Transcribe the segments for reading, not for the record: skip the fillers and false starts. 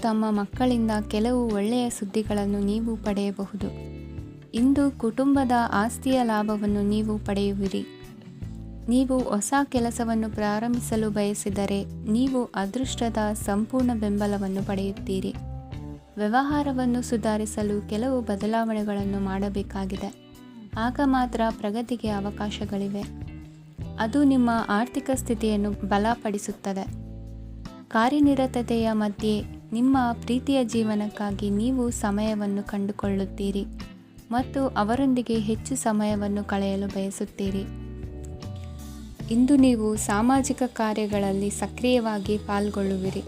ತಮ್ಮ ಮಕ್ಕಳಿಂದ ಕೆಲವು ಒಳ್ಳೆಯ ಸುದ್ದಿಗಳನ್ನು ನೀವು ಪಡೆಯಬಹುದು. ಇಂದು ಕುಟುಂಬದ ಆಸ್ತಿಯ ಲಾಭವನ್ನು ನೀವು ಪಡೆಯುವಿರಿ. ನೀವು ಹೊಸ ಕೆಲಸವನ್ನು ಪ್ರಾರಂಭಿಸಲು ಬಯಸಿದರೆ ನೀವು ಅದೃಷ್ಟದ ಸಂಪೂರ್ಣ ಬೆಂಬಲವನ್ನು ಪಡೆಯುತ್ತೀರಿ. ವ್ಯವಹಾರವನ್ನು ಸುಧಾರಿಸಲು ಕೆಲವು ಬದಲಾವಣೆಗಳನ್ನು ಮಾಡಬೇಕಾಗಿದೆ. ಆಗ ಮಾತ್ರ ಪ್ರಗತಿಗೆ ಅವಕಾಶಗಳಿವೆ. ಅದು ನಿಮ್ಮ ಆರ್ಥಿಕ ಸ್ಥಿತಿಯನ್ನು ಬಲಪಡಿಸುತ್ತದೆ. ಕಾರ್ಯನಿರತತೆಯ ಮಧ್ಯೆ ನಿಮ್ಮ ಪ್ರೀತಿಯ ಜೀವನಕ್ಕಾಗಿ ನೀವು ಸಮಯವನ್ನು ಕಂಡುಕೊಳ್ಳುತ್ತೀರಿ ಮತ್ತು ಅವರೊಂದಿಗೆ ಹೆಚ್ಚು ಸಮಯವನ್ನು ಕಳೆಯಲು ಬಯಸುತ್ತೀರಿ. ಇಂದು ನೀವು ಸಾಮಾಜಿಕ ಕಾರ್ಯಗಳಲ್ಲಿ ಸಕ್ರಿಯವಾಗಿ ಪಾಲ್ಗೊಳ್ಳುವಿರಿ.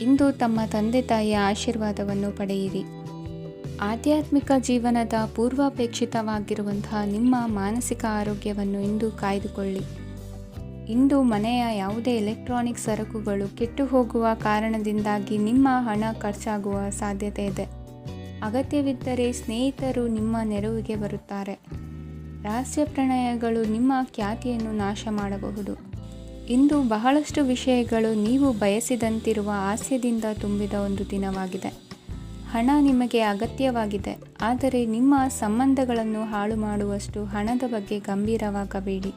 ಇಂದು ತಮ್ಮ ತಂದೆ ತಾಯಿಯ ಆಶೀರ್ವಾದವನ್ನು ಪಡೆಯಿರಿ. ಆಧ್ಯಾತ್ಮಿಕ ಜೀವನದ ಪೂರ್ವಾಪೇಕ್ಷಿತವಾಗಿರುವಂತಹ ನಿಮ್ಮ ಮಾನಸಿಕ ಆರೋಗ್ಯವನ್ನು ಇಂದು ಕಾಯ್ದುಕೊಳ್ಳಿ. ಇಂದು ಮನೆಯ ಯಾವುದೇ ಎಲೆಕ್ಟ್ರಾನಿಕ್ ಸರಕುಗಳು ಕೆಟ್ಟು ಹೋಗುವ ಕಾರಣದಿಂದಾಗಿ ನಿಮ್ಮ ಹಣ ಖರ್ಚಾಗುವ ಸಾಧ್ಯತೆ ಇದೆ. ಅಗತ್ಯವಿದ್ದರೆ ಸ್ನೇಹಿತರು ನಿಮ್ಮ ನೆರವಿಗೆ ಬರುತ್ತಾರೆ. ರಹಸ್ಯ ಪ್ರಣಯಗಳು ನಿಮ್ಮ ಖ್ಯಾತಿಯನ್ನು ನಾಶ ಮಾಡಬಹುದು. ಇಂದು ಬಹಳಷ್ಟು ವಿಷಯಗಳು ನೀವು ಬಯಸಿದಂತಿರುವ ಹಾಸ್ಯದಿಂದ ತುಂಬಿದ ಒಂದು ದಿನವಾಗಿದೆ. ಹಣ ನಿಮಗೆ ಅಗತ್ಯವಾಗಿದೆ, ಆದರೆ ನಿಮ್ಮ ಸಂಬಂಧಗಳನ್ನು ಹಾಳು ಮಾಡುವಷ್ಟು ಹಣದ ಬಗ್ಗೆ ಗಂಭೀರವಾಗಬೇಡಿ.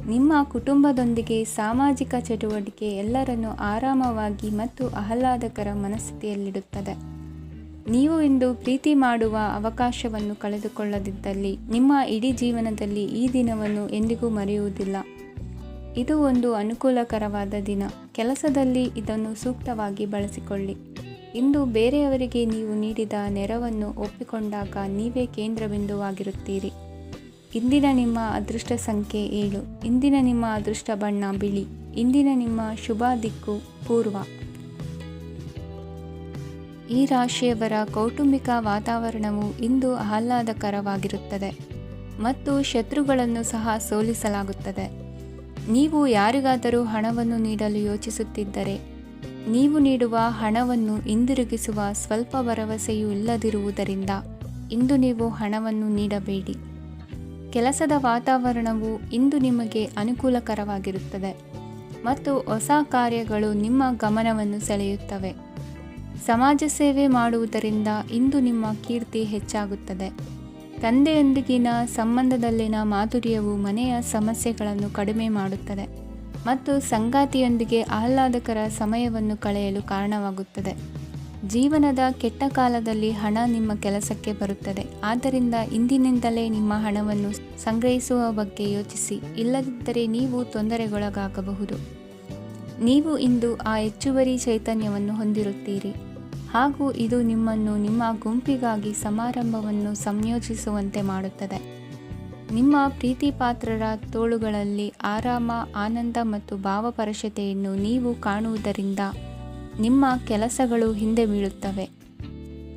ನಿಮ್ಮ ಕುಟುಂಬದೊಂದಿಗೆ ಸಾಮಾಜಿಕ ಚಟುವಟಿಕೆ ಎಲ್ಲರನ್ನೂ ಆರಾಮವಾಗಿ ಮತ್ತು ಆಹ್ಲಾದಕರ ಮನಸ್ಥಿತಿಯಲ್ಲಿಡುತ್ತದೆ. ನೀವು ಇಂದು ಪ್ರೀತಿ ಮಾಡುವ ಅವಕಾಶವನ್ನು ಕಳೆದುಕೊಳ್ಳದಿದ್ದಲ್ಲಿ ನಿಮ್ಮ ಇಡೀ ಜೀವನದಲ್ಲಿ ಈ ದಿನವನ್ನು ಎಂದಿಗೂ ಮರೆಯುವುದಿಲ್ಲ. ಇದು ಒಂದು ಅನುಕೂಲಕರವಾದ ದಿನ. ಕೆಲಸದಲ್ಲಿ ಇದನ್ನು ಸೂಕ್ತವಾಗಿ ಬಳಸಿಕೊಳ್ಳಿ. ಇಂದು ಬೇರೆಯವರಿಗೆ ನೀವು ನೀಡಿದ ನೆರವನ್ನು ಒಪ್ಪಿಕೊಂಡಾಗ ನೀವೇ ಕೇಂದ್ರಬಿಂದುವಾಗಿರುತ್ತೀರಿ. ಇಂದಿನ ನಿಮ್ಮ ಅದೃಷ್ಟ ಸಂಖ್ಯೆ 7. ಇಂದಿನ ನಿಮ್ಮ ಅದೃಷ್ಟ ಬಣ್ಣ ಬಿಳಿ. ಇಂದಿನ ನಿಮ್ಮ ಶುಭ ದಿಕ್ಕು ಪೂರ್ವ. ಈ ರಾಶಿಯವರ ಕೌಟುಂಬಿಕ ವಾತಾವರಣವು ಇಂದು ಆಹ್ಲಾದಕರವಾಗಿರುತ್ತದೆ ಮತ್ತು ಶತ್ರುಗಳನ್ನು ಸಹ ಸೋಲಿಸಲಾಗುತ್ತದೆ. ನೀವು ಯಾರಿಗಾದರೂ ಹಣವನ್ನು ನೀಡಲು ಯೋಚಿಸುತ್ತಿದ್ದರೆ ನೀವು ನೀಡುವ ಹಣವನ್ನು ಹಿಂದಿರುಗಿಸುವ ಸ್ವಲ್ಪ ಭರವಸೆಯೂ ಇಲ್ಲದಿರುವುದರಿಂದ ಇಂದು ನೀವು ಹಣವನ್ನು ನೀಡಬೇಡಿ. ಕೆಲಸದ ವಾತಾವರಣವು ಇಂದು ನಿಮಗೆ ಅನುಕೂಲಕರವಾಗಿರುತ್ತದೆ ಮತ್ತು ಹೊಸ ಕಾರ್ಯಗಳು ನಿಮ್ಮ ಗಮನವನ್ನು ಸೆಳೆಯುತ್ತವೆ. ಸಮಾಜ ಸೇವೆ ಮಾಡುವುದರಿಂದ ಇಂದು ನಿಮ್ಮ ಕೀರ್ತಿ ಹೆಚ್ಚಾಗುತ್ತದೆ. ತಂದೆಯೊಂದಿಗಿನ ಸಂಬಂಧದಲ್ಲಿನ ಮಾಧುರ್ಯವು ಮನೆಯ ಸಮಸ್ಯೆಗಳನ್ನು ಕಡಿಮೆ ಮಾಡುತ್ತದೆ ಮತ್ತು ಸಂಗಾತಿಯೊಂದಿಗೆ ಆಹ್ಲಾದಕರ ಸಮಯವನ್ನು ಕಳೆಯಲು ಕಾರಣವಾಗುತ್ತದೆ. ಜೀವನದ ಕೆಟ್ಟ ಕಾಲದಲ್ಲಿ ಹಣ ನಿಮ್ಮ ಕೆಲಸಕ್ಕೆ ಬರುತ್ತದೆ. ಆದ್ದರಿಂದ ಇಂದಿನಿಂದಲೇ ನಿಮ್ಮ ಹಣವನ್ನು ಸಂಗ್ರಹಿಸುವ ಬಗ್ಗೆ ಯೋಚಿಸಿ, ಇಲ್ಲದಿದ್ದರೆ ನೀವು ತೊಂದರೆಗೊಳಗಾಗಬಹುದು. ನೀವು ಇಂದು ಆ ಹೆಚ್ಚುವರಿ ಚೈತನ್ಯವನ್ನು ಹೊಂದಿರುತ್ತೀರಿ ಹಾಗೂ ಇದು ನಿಮ್ಮನ್ನು ನಿಮ್ಮ ಗುಂಪಿಗಾಗಿ ಸಮಾರಂಭವನ್ನು ಸಂಯೋಜಿಸುವಂತೆ ಮಾಡುತ್ತದೆ. ನಿಮ್ಮ ಪ್ರೀತಿಪಾತ್ರರ ತೋಳುಗಳಲ್ಲಿ ಆರಾಮ, ಆನಂದ ಮತ್ತು ಭಾವಪರಶತೆಯನ್ನು ನೀವು ಕಾಣುವುದರಿಂದ ನಿಮ್ಮ ಕೆಲಸಗಳು ಹಿಂದೆ ಬೀಳುತ್ತವೆ.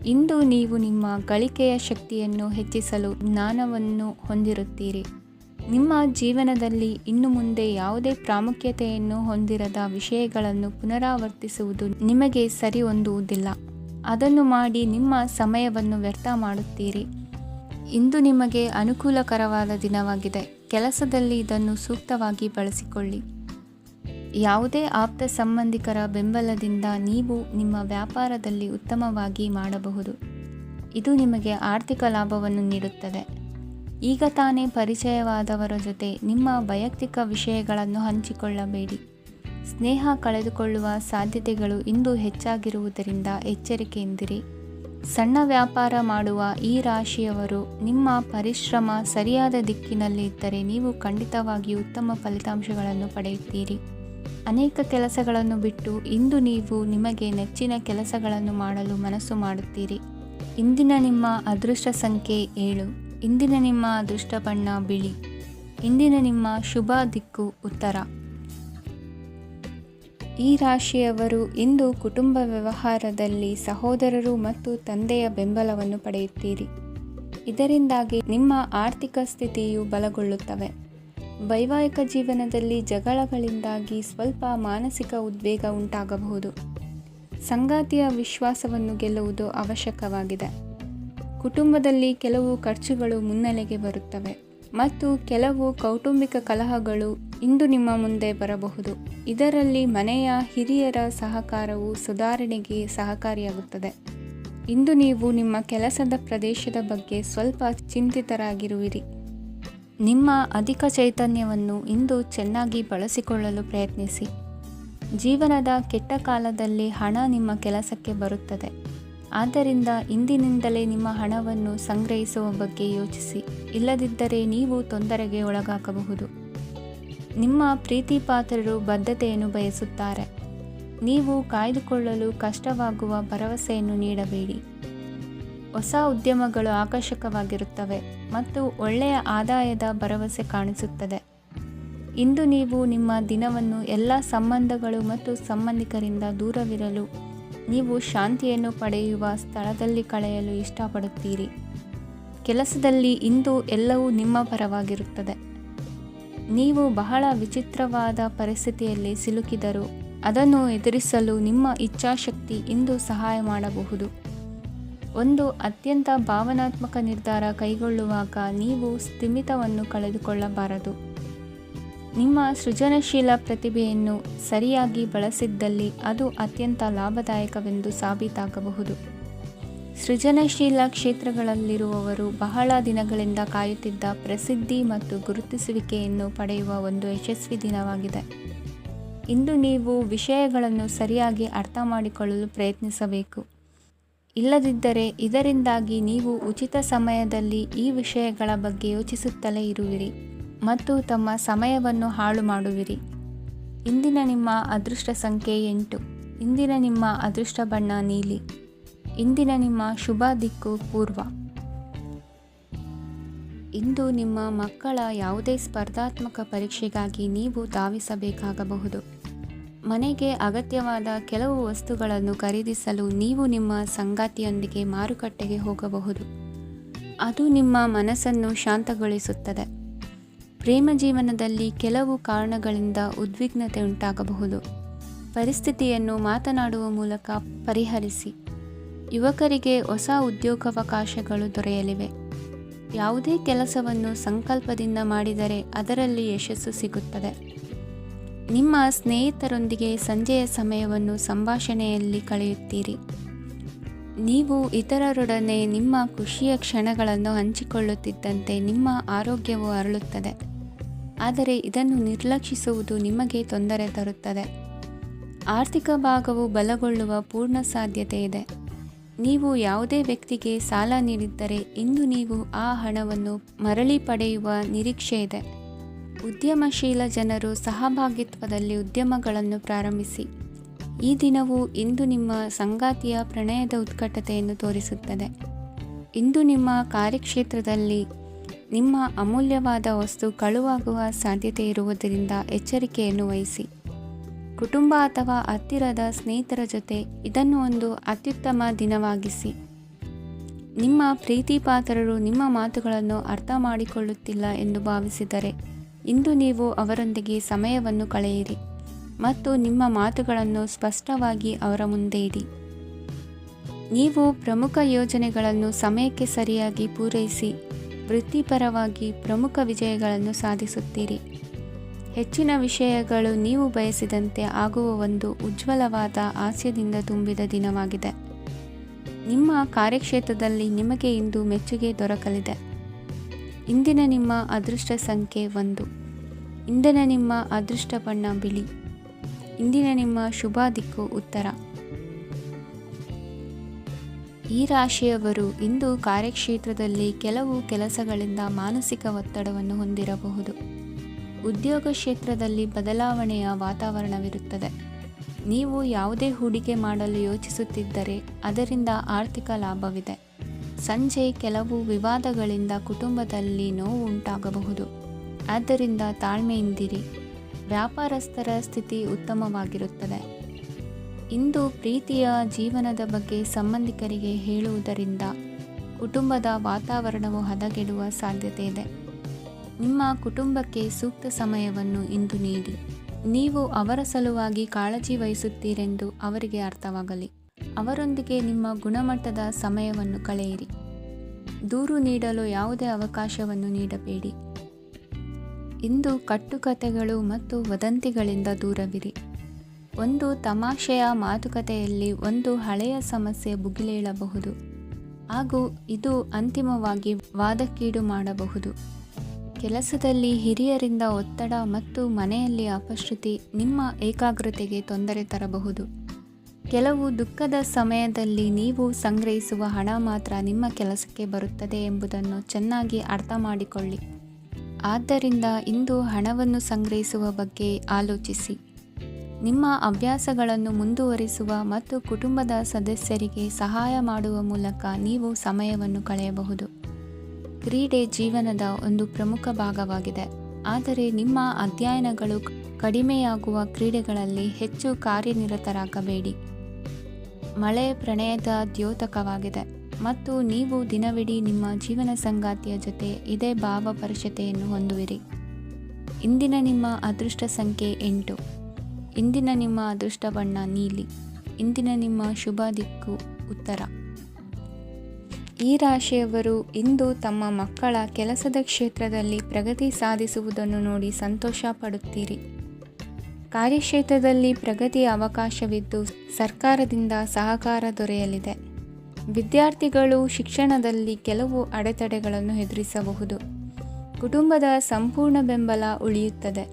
ಇಂದು ನೀವು ನಿಮ್ಮ ಗಳಿಕೆಯ ಶಕ್ತಿಯನ್ನು ಹೆಚ್ಚಿಸಲು ಜ್ಞಾನವನ್ನು ಹೊಂದಿರುತ್ತೀರಿ. ನಿಮ್ಮ ಜೀವನದಲ್ಲಿ ಇನ್ನು ಮುಂದೆ ಯಾವುದೇ ಪ್ರಾಮುಖ್ಯತೆಯನ್ನು ಹೊಂದಿರದ ವಿಷಯಗಳನ್ನು ಪುನರಾವರ್ತಿಸುವುದು ನಿಮಗೆ ಸರಿ ಹೊಂದುವುದಿಲ್ಲ. ಅದನ್ನು ಮಾಡಿ ನಿಮ್ಮ ಸಮಯವನ್ನು ವ್ಯರ್ಥ ಮಾಡುತ್ತೀರಿ. ಇಂದು ನಿಮಗೆ ಅನುಕೂಲಕರವಾದ ದಿನವಾಗಿದೆ. ಕೆಲಸದಲ್ಲಿ ಇದನ್ನು ಸೂಕ್ತವಾಗಿ ಬಳಸಿಕೊಳ್ಳಿ. ಯಾವುದೇ ಆಪ್ತ ಸಂಬಂಧಿಕರ ಬೆಂಬಲದಿಂದ ನೀವು ನಿಮ್ಮ ವ್ಯಾಪಾರದಲ್ಲಿ ಉತ್ತಮವಾಗಿ ಮಾಡಬಹುದು. ಇದು ನಿಮಗೆ ಆರ್ಥಿಕ ಲಾಭವನ್ನು ನೀಡುತ್ತದೆ. ಈಗ ತಾನೇ ಪರಿಚಯವಾದವರ ಜೊತೆ ನಿಮ್ಮ ವೈಯಕ್ತಿಕ ವಿಷಯಗಳನ್ನು ಹಂಚಿಕೊಳ್ಳಬೇಡಿ. ಸ್ನೇಹ ಕಳೆದುಕೊಳ್ಳುವ ಸಾಧ್ಯತೆಗಳು ಇಂದು ಹೆಚ್ಚಾಗಿರುವುದರಿಂದ ಎಚ್ಚರಿಕೆಯಿಂದಿರಿ. ಸಣ್ಣ ವ್ಯಾಪಾರ ಮಾಡುವ ಈ ರಾಶಿಯವರು ನಿಮ್ಮ ಪರಿಶ್ರಮ ಸರಿಯಾದ ದಿಕ್ಕಿನಲ್ಲಿ ಇದ್ದರೆ ನೀವು ಖಂಡಿತವಾಗಿಯೂ ಉತ್ತಮ ಫಲಿತಾಂಶಗಳನ್ನು ಪಡೆಯುತ್ತೀರಿ. ಅನೇಕ ಕೆಲಸಗಳನ್ನು ಬಿಟ್ಟು ಇಂದು ನೀವು ನಿಮಗೆ ನೆಚ್ಚಿನ ಕೆಲಸಗಳನ್ನು ಮಾಡಲು ಮನಸ್ಸು ಮಾಡುತ್ತೀರಿ. ಇಂದಿನ ನಿಮ್ಮ ಅದೃಷ್ಟ ಸಂಖ್ಯೆ 7. ಇಂದಿನ ನಿಮ್ಮ ಅದೃಷ್ಟ ಬಣ್ಣ ಬಿಳಿ. ಇಂದಿನ ನಿಮ್ಮ ಶುಭ ದಿಕ್ಕು ಉತ್ತರ. ಈ ರಾಶಿಯವರು ಇಂದು ಕುಟುಂಬ ವ್ಯವಹಾರದಲ್ಲಿ ಸಹೋದರರು ಮತ್ತು ತಂದೆಯ ಬೆಂಬಲವನ್ನು ಪಡೆಯುತ್ತೀರಿ. ಇದರಿಂದಾಗಿ ನಿಮ್ಮ ಆರ್ಥಿಕ ಸ್ಥಿತಿಯು ಬಲಗೊಳ್ಳುತ್ತವೆ. ವೈವಾಹಿಕ ಜೀವನದಲ್ಲಿ ಜಗಳಗಳಿಂದಾಗಿ ಸ್ವಲ್ಪ ಮಾನಸಿಕ ಉದ್ವೇಗ ಉಂಟಾಗಬಹುದು. ಸಂಗಾತಿಯ ವಿಶ್ವಾಸವನ್ನು ಗೆಲ್ಲುವುದು ಅವಶ್ಯಕವಾಗಿದೆ. ಕುಟುಂಬದಲ್ಲಿ ಕೆಲವು ಖರ್ಚುಗಳು ಮುನ್ನೆಲೆಗೆ ಬರುತ್ತವೆ. ಮತ್ತು ಕೆಲವು ಕೌಟುಂಬಿಕ ಕಲಹಗಳು ಇಂದು ನಿಮ್ಮ ಮುಂದೆ ಬರಬಹುದು. ಇದರಲ್ಲಿ ಮನೆಯ ಹಿರಿಯರ ಸಹಕಾರವು ಸುಧಾರಣೆಗೆ ಸಹಕಾರಿಯಾಗುತ್ತದೆ. ಇಂದು ನೀವು ನಿಮ್ಮ ಕೆಲಸದ ಪ್ರದೇಶದ ಬಗ್ಗೆ ಸ್ವಲ್ಪ ಚಿಂತಿತರಾಗಿರುವಿರಿ. ನಿಮ್ಮ ಅಧಿಕ ಚೈತನ್ಯವನ್ನು ಇಂದು ಚೆನ್ನಾಗಿ ಬಳಸಿಕೊಳ್ಳಲು ಪ್ರಯತ್ನಿಸಿ. ಜೀವನದ ಕೆಟ್ಟ ಕಾಲದಲ್ಲಿ ಹಣ ನಿಮ್ಮ ಕೆಲಸಕ್ಕೆ ಬರುತ್ತದೆ. ಆದ್ದರಿಂದ ಇಂದಿನಿಂದಲೇ ನಿಮ್ಮ ಹಣವನ್ನು ಸಂಗ್ರಹಿಸುವ ಬಗ್ಗೆ ಯೋಚಿಸಿ. ಇಲ್ಲದಿದ್ದರೆ ನೀವು ತೊಂದರೆಗೆ ಒಳಗಾಗಬಹುದು. ನಿಮ್ಮ ಪ್ರೀತಿಪಾತ್ರರು ಬದ್ಧತೆಯನ್ನು ಬಯಸುತ್ತಾರೆ. ನೀವು ಕಾಯ್ದುಕೊಳ್ಳಲು ಕಷ್ಟವಾಗುವ ಭರವಸೆಯನ್ನು ನೀಡಬೇಡಿ. ಹೊಸ ಉದ್ಯಮಗಳು ಆಕರ್ಷಕವಾಗಿರುತ್ತವೆ ಮತ್ತು ಒಳ್ಳೆಯ ಆದಾಯದ ಭರವಸೆ ಕಾಣಿಸುತ್ತದೆ. ಇಂದು ನೀವು ನಿಮ್ಮ ದಿನವನ್ನು ಎಲ್ಲ ಸಂಬಂಧಗಳು ಮತ್ತು ಸಂಬಂಧಿಕರಿಂದ ದೂರವಿರಲು ನೀವು ಶಾಂತಿಯನ್ನು ಪಡೆಯುವ ಸ್ಥಳದಲ್ಲಿ ಕಳೆಯಲು ಇಷ್ಟಪಡುತ್ತೀರಿ. ಕೆಲಸದಲ್ಲಿ ಇಂದು ಎಲ್ಲವೂ ನಿಮ್ಮ ಪರವಾಗಿರುತ್ತದೆ. ನೀವು ಬಹಳ ವಿಚಿತ್ರವಾದ ಪರಿಸ್ಥಿತಿಯಲ್ಲಿ ಸಿಲುಕಿದರೂ ಅದನ್ನು ಎದುರಿಸಲು ನಿಮ್ಮ ಇಚ್ಛಾಶಕ್ತಿ ಇಂದು ಸಹಾಯ ಮಾಡಬಹುದು. ಒಂದು ಅತ್ಯಂತ ಭಾವನಾತ್ಮಕ ನಿರ್ಧಾರ ಕೈಗೊಳ್ಳುವಾಗ ನೀವು ಸ್ಥಿಮಿತವನ್ನು ಕಳೆದುಕೊಳ್ಳಬಾರದು. ನಿಮ್ಮ ಸೃಜನಶೀಲ ಪ್ರತಿಭೆಯನ್ನು ಸರಿಯಾಗಿ ಬಳಸಿದ್ದಲ್ಲಿ ಅದು ಅತ್ಯಂತ ಲಾಭದಾಯಕವೆಂದು ಸಾಬೀತಾಗಬಹುದು. ಸೃಜನಶೀಲ ಕ್ಷೇತ್ರಗಳಲ್ಲಿರುವವರು ಬಹಳ ದಿನಗಳಿಂದ ಕಾಯುತ್ತಿದ್ದ ಪ್ರಸಿದ್ಧಿ ಮತ್ತು ಗುರುತಿಸುವಿಕೆಯನ್ನು ಪಡೆಯುವ ಒಂದು ಯಶಸ್ವಿ ದಿನವಾಗಿದೆ. ಇಂದು ನೀವು ವಿಷಯಗಳನ್ನು ಸರಿಯಾಗಿ ಅರ್ಥ ಮಾಡಿಕೊಳ್ಳಲು ಪ್ರಯತ್ನಿಸಬೇಕು. ಇಲ್ಲದಿದ್ದರೆ ಇದರಿಂದಾಗಿ ನೀವು ಉಚಿತ ಸಮಯದಲ್ಲಿ ಈ ವಿಷಯಗಳ ಬಗ್ಗೆ ಯೋಚಿಸುತ್ತಲೇ ಇರುವಿರಿ ಮತ್ತು ತಮ್ಮ ಸಮಯವನ್ನು ಹಾಳು ಮಾಡುವಿರಿ. ಇಂದಿನ ನಿಮ್ಮ ಅದೃಷ್ಟ ಸಂಖ್ಯೆ 8. ಇಂದಿನ ನಿಮ್ಮ ಅದೃಷ್ಟ ಬಣ್ಣ ನೀಲಿ. ಇಂದಿನ ನಿಮ್ಮ ಶುಭ ದಿಕ್ಕು ಪೂರ್ವ. ಇಂದು ನಿಮ್ಮ ಮಕ್ಕಳ ಯಾವುದೇ ಸ್ಪರ್ಧಾತ್ಮಕ ಪರೀಕ್ಷೆಗಾಗಿ ನೀವು ಧಾವಿಸಬೇಕಾಗಬಹುದು. ಮನೆಗೆ ಅಗತ್ಯವಾದ ಕೆಲವು ವಸ್ತುಗಳನ್ನು ಖರೀದಿಸಲು ನೀವು ನಿಮ್ಮ ಸಂಗಾತಿಯೊಂದಿಗೆ ಮಾರುಕಟ್ಟೆಗೆ ಹೋಗಬಹುದು. ಅದು ನಿಮ್ಮ ಮನಸ್ಸನ್ನು ಶಾಂತಗೊಳಿಸುತ್ತದೆ. ಪ್ರೇಮ ಜೀವನದಲ್ಲಿ ಕೆಲವು ಕಾರಣಗಳಿಂದ ಉದ್ವಿಗ್ನತೆ ಉಂಟಾಗಬಹುದು. ಪರಿಸ್ಥಿತಿಯನ್ನು ಮಾತನಾಡುವ ಮೂಲಕ ಪರಿಹರಿಸಿ. ಯುವಕರಿಗೆ ಹೊಸ ಉದ್ಯೋಗಾವಕಾಶಗಳು ದೊರೆಯಲಿವೆ. ಯಾವುದೇ ಕೆಲಸವನ್ನು ಸಂಕಲ್ಪದಿಂದ ಮಾಡಿದರೆ ಅದರಲ್ಲಿ ಯಶಸ್ಸು ಸಿಗುತ್ತದೆ. ನಿಮ್ಮ ಸ್ನೇಹಿತರೊಂದಿಗೆ ಸಂಜೆಯ ಸಮಯವನ್ನು ಸಂಭಾಷಣೆಯಲ್ಲಿ ಕಳೆಯುತ್ತೀರಿ. ನೀವು ಇತರರೊಡನೆ ನಿಮ್ಮ ಖುಷಿಯ ಕ್ಷಣಗಳನ್ನು ಹಂಚಿಕೊಳ್ಳುತ್ತಿದ್ದಂತೆ ನಿಮ್ಮ ಆರೋಗ್ಯವು ಅರಳುತ್ತದೆ. ಆದರೆ ಇದನ್ನು ನಿರ್ಲಕ್ಷಿಸುವುದು ನಿಮಗೆ ತೊಂದರೆ ತರುತ್ತದೆ. ಆರ್ಥಿಕ ಭಾಗವು ಬಲಗೊಳ್ಳುವ ಪೂರ್ಣ ಸಾಧ್ಯತೆ ಇದೆ. ನೀವು ಯಾವುದೇ ವ್ಯಕ್ತಿಗೆ ಸಾಲ ನೀಡಿದ್ದರೆ ಇಂದು ನೀವು ಆ ಹಣವನ್ನು ಮರಳಿ ಪಡೆಯುವ ನಿರೀಕ್ಷೆ ಇದೆ. ಉದ್ಯಮಶೀಲ ಜನರು ಸಹಭಾಗಿತ್ವದಲ್ಲಿ ಉದ್ಯಮಗಳನ್ನು ಪ್ರಾರಂಭಿಸಿ. ಈ ದಿನವು ಇಂದು ನಿಮ್ಮ ಸಂಗಾತಿಯ ಪ್ರಣಯದ ಉತ್ಕಟತೆಯನ್ನು ತೋರಿಸುತ್ತದೆ. ಇಂದು ನಿಮ್ಮ ಕಾರ್ಯಕ್ಷೇತ್ರದಲ್ಲಿ ನಿಮ್ಮ ಅಮೂಲ್ಯವಾದ ವಸ್ತು ಕಳುವಾಗುವ ಸಾಧ್ಯತೆ ಇರುವುದರಿಂದ ಎಚ್ಚರಿಕೆಯನ್ನು ವಹಿಸಿ. ಕುಟುಂಬ ಅಥವಾ ಹತ್ತಿರದ ಸ್ನೇಹಿತರ ಜೊತೆ ಇದನ್ನು ಒಂದು ಅತ್ಯುತ್ತಮ ದಿನವಾಗಿಸಿ. ನಿಮ್ಮ ಪ್ರೀತಿಪಾತ್ರರು ನಿಮ್ಮ ಮಾತುಗಳನ್ನು ಅರ್ಥ ಮಾಡಿಕೊಳ್ಳುತ್ತಿಲ್ಲ ಎಂದು ಭಾವಿಸಿದರೆ ಇಂದು ನೀವು ಅವರೊಂದಿಗೆ ಸಮಯವನ್ನು ಕಳೆಯಿರಿ ಮತ್ತು ನಿಮ್ಮ ಮಾತುಗಳನ್ನು ಸ್ಪಷ್ಟವಾಗಿ ಅವರ ಮುಂದೆ ಇಡಿ. ನೀವು ಪ್ರಮುಖ ಯೋಜನೆಗಳನ್ನು ಸಮಯಕ್ಕೆ ಸರಿಯಾಗಿ ಪೂರೈಸಿ ವೃತ್ತಿಪರವಾಗಿ ಪ್ರಮುಖ ವಿಜಯಗಳನ್ನು ಸಾಧಿಸುತ್ತೀರಿ. ಹೆಚ್ಚಿನ ವಿಷಯಗಳು ನೀವು ಬಯಸಿದಂತೆ ಆಗುವ ಒಂದು ಉಜ್ವಲವಾದ ಹಾಸ್ಯದಿಂದ ತುಂಬಿದ ದಿನವಾಗಿದೆ. ನಿಮ್ಮ ಕಾರ್ಯಕ್ಷೇತ್ರದಲ್ಲಿ ನಿಮಗೆ ಇಂದು ಮೆಚ್ಚುಗೆ ದೊರಕಲಿದೆ. ಇಂದಿನ ನಿಮ್ಮ ಅದೃಷ್ಟ ಸಂಖ್ಯೆ 1. ಇಂದಿನ ನಿಮ್ಮ ಅದೃಷ್ಟ ಬಣ್ಣ ಬಿಳಿ. ಇಂದಿನ ನಿಮ್ಮ ಶುಭ ದಿಕ್ಕು ಉತ್ತರ. ಈ ರಾಶಿಯವರು ಇಂದು ಕಾರ್ಯಕ್ಷೇತ್ರದಲ್ಲಿ ಕೆಲವು ಕೆಲಸಗಳಿಂದ ಮಾನಸಿಕ ಒತ್ತಡವನ್ನು ಹೊಂದಿರಬಹುದು. ಉದ್ಯೋಗ ಕ್ಷೇತ್ರದಲ್ಲಿ ಬದಲಾವಣೆಯ ವಾತಾವರಣವಿರುತ್ತದೆ. ನೀವು ಯಾವುದೇ ಹೂಡಿಕೆ ಮಾಡಲು ಯೋಚಿಸುತ್ತಿದ್ದರೆ ಅದರಿಂದ ಆರ್ಥಿಕ ಲಾಭವಿದೆ. ಸಂಜೆ ಕೆಲವು ವಿವಾದಗಳಿಂದ ಕುಟುಂಬದಲ್ಲಿ ನೋವು ಉಂಟಾಗಬಹುದು. ಆದ್ದರಿಂದ ತಾಳ್ಮೆಯಿಂದಿರಿ. ವ್ಯಾಪಾರಸ್ಥರ ಸ್ಥಿತಿ ಉತ್ತಮವಾಗಿರುತ್ತದೆ. ಇಂದು ಪ್ರೀತಿಯ ಜೀವನದ ಬಗ್ಗೆ ಸಂಬಂಧಿಕರಿಗೆ ಹೇಳುವುದರಿಂದ ಕುಟುಂಬದ ವಾತಾವರಣವು ಹದಗೆಡುವ ಸಾಧ್ಯತೆ ಇದೆ. ನಿಮ್ಮ ಕುಟುಂಬಕ್ಕೆ ಸೂಕ್ತ ಸಮಯವನ್ನು ಇಂದು ನೀಡಿ. ನೀವು ಅವರ ಸಲುವಾಗಿ ಕಾಳಜಿ ವಹಿಸುತ್ತೀರೆಂದು ಅವರಿಗೆ ಅರ್ಥವಾಗಲಿ. ಅವರೊಂದಿಗೆ ನಿಮ್ಮ ಗುಣಮಟ್ಟದ ಸಮಯವನ್ನು ಕಳೆಯಿರಿ. ದೂರು ನೀಡಲು ಯಾವುದೇ ಅವಕಾಶವನ್ನು ನೀಡಬೇಡಿ. ಇಂದು ಕಟ್ಟುಕತೆಗಳು ಮತ್ತು ವದಂತಿಗಳಿಂದ ದೂರವಿರಿ. ಒಂದು ತಮಾಷೆಯ ಮಾತುಕತೆಯಲ್ಲಿ ಒಂದು ಹಳೆಯ ಸಮಸ್ಯೆ ಭುಗಿಲೇಳಬಹುದು ಹಾಗೂ ಇದು ಅಂತಿಮವಾಗಿ ವಾದಕ್ಕೀಡು ಮಾಡಬಹುದು. ಕೆಲಸದಲ್ಲಿ ಹಿರಿಯರಿಂದ ಒತ್ತಡ ಮತ್ತು ಮನೆಯಲ್ಲಿ ಅಪಶ್ರುತಿ ನಿಮ್ಮ ಏಕಾಗ್ರತೆಗೆ ತೊಂದರೆ ತರಬಹುದು. ಕೆಲವು ದುಃಖದ ಸಮಯದಲ್ಲಿ ನೀವು ಸಂಗ್ರಹಿಸುವ ಹಣ ಮಾತ್ರ ನಿಮ್ಮ ಕೆಲಸಕ್ಕೆ ಬರುತ್ತದೆ ಎಂಬುದನ್ನು ಚೆನ್ನಾಗಿ ಅರ್ಥ ಮಾಡಿಕೊಳ್ಳಿ. ಆದ್ದರಿಂದ ಇಂದು ಹಣವನ್ನು ಸಂಗ್ರಹಿಸುವ ಬಗ್ಗೆ ಆಲೋಚಿಸಿ. ನಿಮ್ಮ ಅಭ್ಯಾಸಗಳನ್ನು ಮುಂದುವರಿಸುವ ಮತ್ತು ಕುಟುಂಬದ ಸದಸ್ಯರಿಗೆ ಸಹಾಯ ಮಾಡುವ ಮೂಲಕ ನೀವು ಸಮಯವನ್ನು ಕಳೆಯಬಹುದು. ಕ್ರೀಡೆ ಜೀವನದ ಒಂದು ಪ್ರಮುಖ ಭಾಗವಾಗಿದೆ, ಆದರೆ ನಿಮ್ಮ ಅಧ್ಯಯನಗಳು ಕಡಿಮೆಯಾಗುವ ಕ್ರೀಡೆಗಳಲ್ಲಿ ಹೆಚ್ಚು ಕಾರ್ಯನಿರತರಾಗಬೇಡಿ. ಮಳೆ ಪ್ರಣಯದ ದ್ಯೋತಕವಾಗಿದೆ ಮತ್ತು ನೀವು ದಿನವಿಡೀ ನಿಮ್ಮ ಜೀವನ ಸಂಗಾತಿಯ ಜೊತೆ ಇದೇ ಭಾವಪರಶತೆಯನ್ನು ಹೊಂದುವಿರಿ. ಇಂದಿನ ನಿಮ್ಮ ಅದೃಷ್ಟ ಸಂಖ್ಯೆ 8. ಇಂದಿನ ನಿಮ್ಮ ಅದೃಷ್ಟ ಬಣ್ಣ ನೀಲಿ. ಇಂದಿನ ನಿಮ್ಮ ಶುಭ ದಿಕ್ಕು ಉತ್ತರ. ಈ ರಾಶಿಯವರು ಇಂದು ತಮ್ಮ ಮಕ್ಕಳ ಕೆಲಸದ ಕ್ಷೇತ್ರದಲ್ಲಿ ಪ್ರಗತಿ ಸಾಧಿಸುವುದನ್ನು ನೋಡಿ ಸಂತೋಷ ಪಡುತ್ತೀರಿ. ಕಾರ್ಯಕ್ಷೇತ್ರದಲ್ಲಿ ಪ್ರಗತಿಯ ಅವಕಾಶವಿದ್ದು ಸರ್ಕಾರದಿಂದ ಸಹಕಾರ ದೊರೆಯಲಿದೆ. ವಿದ್ಯಾರ್ಥಿಗಳು ಶಿಕ್ಷಣದಲ್ಲಿ ಕೆಲವು ಅಡೆತಡೆಗಳನ್ನು ಎದುರಿಸಬಹುದು. ಕುಟುಂಬದ ಸಂಪೂರ್ಣ ಬೆಂಬಲ ಉಳಿಯುತ್ತದೆ.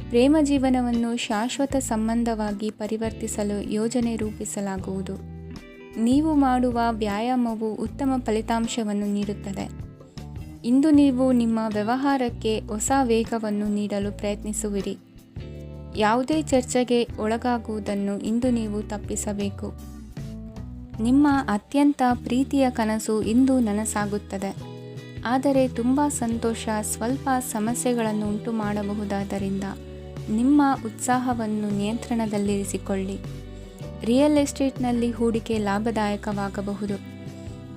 ಪ್ರೇಮ ಜೀವನವನ್ನು ಶಾಶ್ವತ ಸಂಬಂಧವಾಗಿ ಪರಿವರ್ತಿಸಲು ಯೋಜನೆ ರೂಪಿಸಲಾಗುವುದು. ನೀವು ಮಾಡುವ ವ್ಯಾಯಾಮವು ಉತ್ತಮ ಫಲಿತಾಂಶವನ್ನು ನೀಡುತ್ತದೆ. ಇಂದು ನೀವು ನಿಮ್ಮ ವ್ಯವಹಾರಕ್ಕೆ ಹೊಸ ವೇಗವನ್ನು ನೀಡಲು ಪ್ರಯತ್ನಿಸುವಿರಿ. ಯಾವುದೇ ಚರ್ಚೆಗೆ ಒಳಗಾಗುವುದನ್ನು ಇಂದು ನೀವು ತಪ್ಪಿಸಬೇಕು. ನಿಮ್ಮ ಅತ್ಯಂತ ಪ್ರೀತಿಯ ಕನಸು ಇಂದು ನನಸಾಗುತ್ತದೆ, ಆದರೆ ತುಂಬ ಸಂತೋಷ ಸ್ವಲ್ಪ ಸಮಸ್ಯೆಗಳನ್ನು ಉಂಟು ಮಾಡಬಹುದಾದ್ದರಿಂದ ನಿಮ್ಮ ಉತ್ಸಾಹವನ್ನು ನಿಯಂತ್ರಣದಲ್ಲಿರಿಸಿಕೊಳ್ಳಿ. ರಿಯಲ್ ಎಸ್ಟೇಟ್ನಲ್ಲಿ ಹೂಡಿಕೆ ಲಾಭದಾಯಕವಾಗಬಹುದು.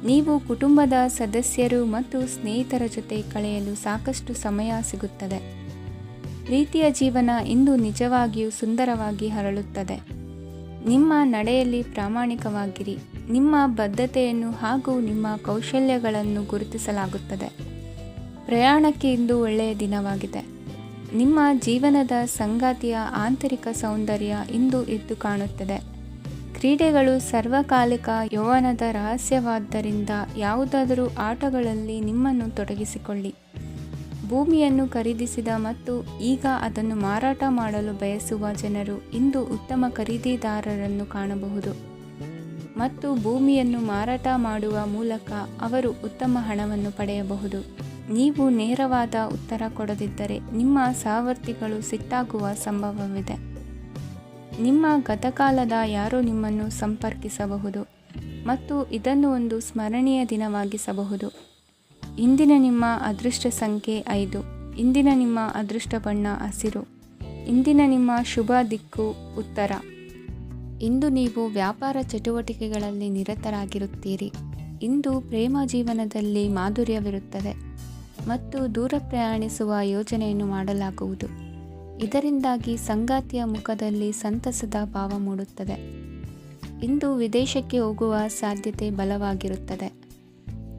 ನೀವು ಕುಟುಂಬದ ಸದಸ್ಯರು ಮತ್ತು ಸ್ನೇಹಿತರ ಜೊತೆ ಕಳೆಯಲು ಸಾಕಷ್ಟು ಸಮಯ ಸಿಗುತ್ತದೆ. ಪ್ರೀತಿಯ ಜೀವನ ಇಂದು ನಿಜವಾಗಿಯೂ ಸುಂದರವಾಗಿ ಹರಳುತ್ತದೆ. ನಿಮ್ಮ ನಡೆಯಲ್ಲಿ ಪ್ರಾಮಾಣಿಕವಾಗಿರಿ. ನಿಮ್ಮ ಬದ್ಧತೆಯನ್ನು ಹಾಗೂ ನಿಮ್ಮ ಕೌಶಲ್ಯಗಳನ್ನು ಗುರುತಿಸಲಾಗುತ್ತದೆ. ಪ್ರಯಾಣಕ್ಕೆ ಇಂದು ಒಳ್ಳೆಯ ದಿನವಾಗಿದೆ. ನಿಮ್ಮ ಜೀವನದ ಸಂಗಾತಿಯ ಆಂತರಿಕ ಸೌಂದರ್ಯ ಇಂದು ಎದ್ದು ಕಾಣುತ್ತದೆ. ಕ್ರೀಡೆಗಳು ಸರ್ವಕಾಲಿಕ ಯೌವನದ ರಹಸ್ಯವಾದ್ದರಿಂದ ಯಾವುದಾದರೂ ಆಟಗಳಲ್ಲಿ ನಿಮ್ಮನ್ನು ತೊಡಗಿಸಿಕೊಳ್ಳಿ. ಭೂಮಿಯನ್ನು ಖರೀದಿಸಿದ ಮತ್ತು ಈಗ ಅದನ್ನು ಮಾರಾಟ ಮಾಡಲು ಬಯಸುವ ಜನರು ಇಂದು ಉತ್ತಮ ಖರೀದಿದಾರರನ್ನು ಕಾಣಬಹುದು ಮತ್ತು ಭೂಮಿಯನ್ನು ಮಾರಾಟ ಮಾಡುವ ಮೂಲಕ ಅವರು ಉತ್ತಮ ಹಣವನ್ನು ಪಡೆಯಬಹುದು. ನೀವು ನೇರವಾದ ಉತ್ತರ ಕೊಡದಿದ್ದರೆ ನಿಮ್ಮ ಸಹವರ್ತಿಗಳು ಸಿಟ್ಟಾಗುವ ಸಂಭವವಿದೆ. ನಿಮ್ಮ ಗತಕಾಲದ ಯಾರೋ ನಿಮ್ಮನ್ನು ಸಂಪರ್ಕಿಸಬಹುದು ಮತ್ತು ಇದನ್ನು ಒಂದು ಸ್ಮರಣೀಯ ದಿನವಾಗಿಸಬಹುದು. ಇಂದಿನ ನಿಮ್ಮ ಅದೃಷ್ಟ ಸಂಖ್ಯೆ 5. ಇಂದಿನ ನಿಮ್ಮ ಅದೃಷ್ಟ ಬಣ್ಣ ಹಸಿರು. ಇಂದಿನ ನಿಮ್ಮ ಶುಭ ದಿಕ್ಕು ಉತ್ತರ. ಇಂದು ನೀವು ವ್ಯಾಪಾರ ಚಟುವಟಿಕೆಗಳಲ್ಲಿ ನಿರತರಾಗಿರುತ್ತೀರಿ. ಇಂದು ಪ್ರೇಮ ಜೀವನದಲ್ಲಿ ಮಾಧುರ್ಯವಿರುತ್ತದೆ ಮತ್ತು ದೂರ ಪ್ರಯಾಣಿಸುವ ಯೋಜನೆಯನ್ನು ಮಾಡಲಾಗುವುದು. ಇದರಿಂದಾಗಿ ಸಂಗಾತಿಯ ಮುಖದಲ್ಲಿ ಸಂತಸದ ಭಾವ ಮೂಡುತ್ತದೆ. ಇಂದು ವಿದೇಶಕ್ಕೆ ಹೋಗುವ ಸಾಧ್ಯತೆ ಬಲವಾಗಿರುತ್ತದೆ.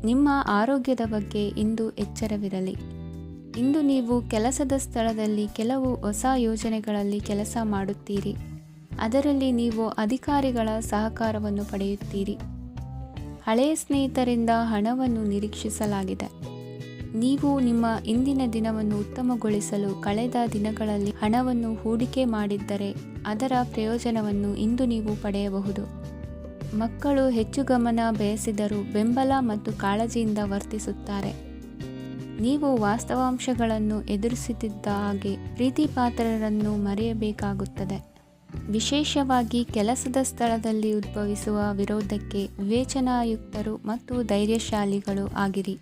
ನಿಮ್ಮ ಆರೋಗ್ಯದ ಬಗ್ಗೆ ಇಂದು ಎಚ್ಚರವಿರಲಿ. ಇಂದು ನೀವು ಕೆಲಸದ ಸ್ಥಳದಲ್ಲಿ ಕೆಲವು ಹೊಸ ಯೋಜನೆಗಳಲ್ಲಿ ಕೆಲಸ ಮಾಡುತ್ತೀರಿ. ಅದರಲ್ಲಿ ನೀವು ಅಧಿಕಾರಿಗಳ ಸಹಕಾರವನ್ನು ಪಡೆಯುತ್ತೀರಿ. ಹಳೆಯ ಸ್ನೇಹಿತರಿಂದ ಹಣವನ್ನು ನಿರೀಕ್ಷಿಸಲಾಗಿದೆ. ನೀವು ನಿಮ್ಮ ಇಂದಿನ ದಿನವನ್ನು ಉತ್ತಮಗೊಳಿಸಲು ಕಳೆದ ದಿನಗಳಲ್ಲಿ ಹಣವನ್ನು ಹೂಡಿಕೆ ಮಾಡಿದ್ದರೆ ಅದರ ಪ್ರಯೋಜನವನ್ನು ಇಂದು ನೀವು ಪಡೆಯಬಹುದು. ಮಕ್ಕಳು ಹೆಚ್ಚು ಗಮನ ಬಯಸಿದರೂ ಬೆಂಬಲ ಮತ್ತು ಕಾಳಜಿಯಿಂದ ವರ್ತಿಸುತ್ತಾರೆ. ನೀವು ವಾಸ್ತವಾಂಶಗಳನ್ನು ಎದುರಿಸುತ್ತಿದ್ದ ಹಾಗೆ ಪ್ರೀತಿಪಾತ್ರರನ್ನು ಮರೆಯಬೇಕಾಗುತ್ತದೆ. ವಿಶೇಷವಾಗಿ ಕೆಲಸದ ಸ್ಥಳದಲ್ಲಿ ಉದ್ಭವಿಸುವ ವಿರೋಧಕ್ಕೆ ವಿವೇಚನಾಯುಕ್ತರು ಮತ್ತು ಧೈರ್ಯಶಾಲಿಗಳು ಆಗಿರಿ.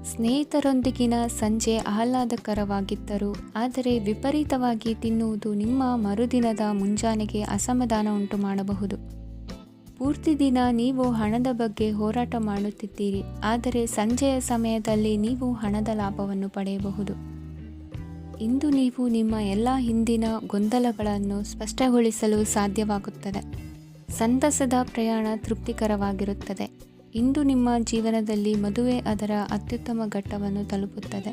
ಸ್ನೇಹಿತರೊಂದಿಗಿನ ಸಂಜೆ ಆಹ್ಲಾದಕರವಾಗಿದ್ದರೂ ಆದರೆ ವಿಪರೀತವಾಗಿ ತಿನ್ನುವುದು ನಿಮ್ಮ ಮರುದಿನದ ಮುಂಜಾನೆಗೆ ಅಸಮಾಧಾನ ಉಂಟು ಮಾಡಬಹುದು. ಪೂರ್ತಿ ದಿನ ನೀವು ಹಣದ ಬಗ್ಗೆ ಹೋರಾಟ ಮಾಡುತ್ತಿದ್ದೀರಿ, ಆದರೆ ಸಂಜೆಯ ಸಮಯದಲ್ಲಿ ನೀವು ಹಣದ ಲಾಭವನ್ನು ಪಡೆಯಬಹುದು. ಇಂದು ನೀವು ನಿಮ್ಮ ಎಲ್ಲ ಹಿಂದಿನ ಗೊಂದಲಗಳನ್ನು ಸ್ಪಷ್ಟಗೊಳಿಸಲು ಸಾಧ್ಯವಾಗುತ್ತದೆ. ಸಂತಸದ ಪ್ರಯಾಣ ತೃಪ್ತಿಕರವಾಗಿರುತ್ತದೆ. ಇಂದು ನಿಮ್ಮ ಜೀವನದಲ್ಲಿ ಮದುವೆ ಅದರ ಅತ್ಯುತ್ತಮ ಘಟ್ಟವನ್ನು ತಲುಪುತ್ತದೆ.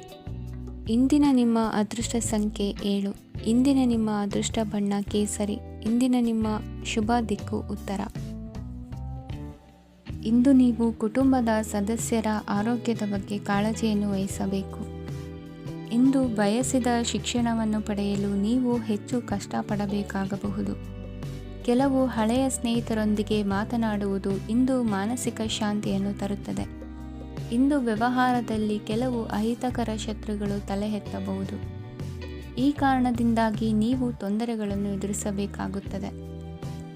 ಇಂದಿನ ನಿಮ್ಮ ಅದೃಷ್ಟ ಸಂಖ್ಯೆ 7. ಇಂದಿನ ನಿಮ್ಮ ಅದೃಷ್ಟ ಬಣ್ಣ ಕೇಸರಿ. ಇಂದಿನ ನಿಮ್ಮ ಶುಭ ದಿಕ್ಕು ಉತ್ತರ. ಇಂದು ನೀವು ಕುಟುಂಬದ ಸದಸ್ಯರ ಆರೋಗ್ಯದ ಬಗ್ಗೆ ಕಾಳಜಿಯನ್ನು ವಹಿಸಬೇಕು. ಇಂದು ಬಯಸಿದ ಶಿಕ್ಷಣವನ್ನು ಪಡೆಯಲು ನೀವು ಹೆಚ್ಚು ಕಷ್ಟಪಡಬೇಕಾಗಬಹುದು. ಕೆಲವು ಹಳೆಯ ಸ್ನೇಹಿತರೊಂದಿಗೆ ಮಾತನಾಡುವುದು ಇಂದು ಮಾನಸಿಕ ಶಾಂತಿಯನ್ನು ತರುತ್ತದೆ. ಇಂದು ವ್ಯವಹಾರದಲ್ಲಿ ಕೆಲವು ಅಹಿತಕರ ಶತ್ರುಗಳು ತಲೆ ಎತ್ತಬಹುದು. ಈ ಕಾರಣದಿಂದಾಗಿ ನೀವು ತೊಂದರೆಗಳನ್ನು ಎದುರಿಸಬೇಕಾಗುತ್ತದೆ.